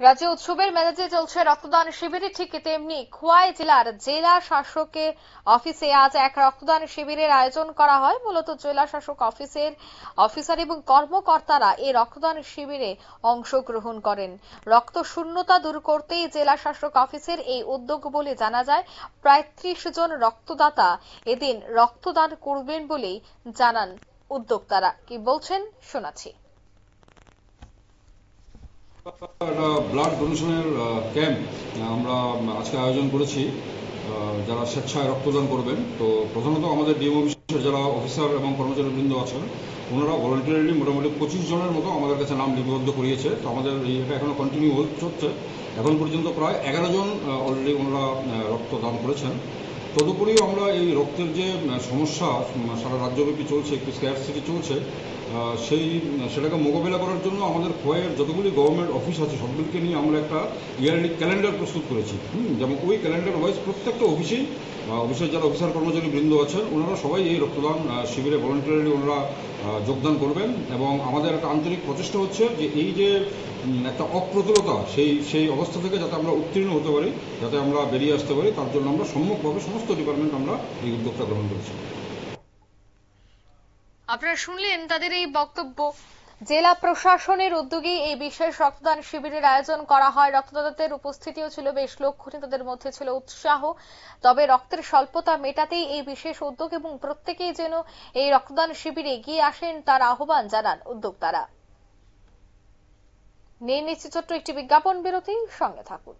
রাজ্যে উৎসবের মেজাজে চলছে রক্তদান শিবিরে, ঠিক তেমনি খোয়াই জেলার জেলা শাসকের অফিসে আজ এক রক্তদান শিবিরের আয়োজন করা হয়। মূলত জেলা শাসক অফিসের অফিসার এবং কর্মকর্তারা এই রক্তদান শিবিরে অংশগ্রহণ করেন। রক্ত শূন্যতা দূর করতেই জেলা শাসক অফিসের এই উদ্যোগ বলে জানা যায়। প্রায় ৩০ জন রক্তদাতা এদিন রক্তদান করবেন বলেই জানান উদ্যোক্তারা। কি বলছেন শোনাচ্ছি। ব্লাড ডোনেশনের ক্যাম্প আমরা আজকে আয়োজন করেছি, যারা স্বেচ্ছায় রক্তদান করবেন। তো প্রধানত আমাদের ডিএম অফিসের যারা অফিসার এবং কর্মচারীবৃন্দ আছেন, ওনারা ভলান্টিয়ারলি মোটামুটি 25 জনের মতো আমাদের কাছে নাম লিপিবদ্ধ করিয়েছে। তো আমাদের এটা এখনো কন্টিনিউ হচ্ছে। এখন পর্যন্ত প্রায় 11 জন অলরেডি ওনারা রক্তদান করেছেন। তদুপরিও আমরা এই রক্তের যে সমস্যা সারা রাজ্যব্যাপী চলছে, একটু স্ক্যারসিটি চলছে, সেটাকে মোকাবিলা করার জন্য আমাদের খোয়াইয়ের যতগুলি গভর্নমেন্ট অফিস আছে সবগুলিকে নিয়ে আমরা একটা ইয়ারলি ক্যালেন্ডার প্রস্তুত করেছি। যেমন ওই ক্যালেন্ডার ওয়াইজ প্রত্যেকটা অফিসের যারা অফিসার কর্মচারী বৃন্দ আছেন, ওনারা সবাই এই রক্তদান শিবিরে ভলান্টিয়ারলি ওনারা যোগদান করবেন। এবং আমাদের একটা আন্তরিক প্রচেষ্টা হচ্ছে যে এই যে একটা অপ্রতুলতা, সেই অবস্থা থেকে যাতে আমরা উত্তীর্ণ হতে পারি, যাতে আমরা বেরিয়ে আসতে পারি, তার জন্য আমরা সম্মুখভাবে সমস্ত ডিপার্টমেন্ট আমরা এই উদ্যোগটা গ্রহণ করেছি। আপনারা শুনলেন তাদের এই বক্তব্য। জেলা প্রশাসনের উদ্যোগে এই বিশেষ রক্তদান শিবিরের আয়োজন করা হয়। রক্তদাতাদের উপস্থিতিও ছিল বেশ লক্ষণীয়, তাদের মধ্যে ছিল উৎসাহ। তবে রক্তের স্বল্পতা মেটাতেই এই বিশেষ উদ্যোগ এবং প্রত্যেকেই যেন এই রক্তদান শিবিরে এগিয়ে আসেন তার আহ্বান জানান উদ্যোক্তারা। নিয়ে নিচ্ছি ছোট্ট একটি বিজ্ঞাপন বিরতি, সঙ্গে থাকুন।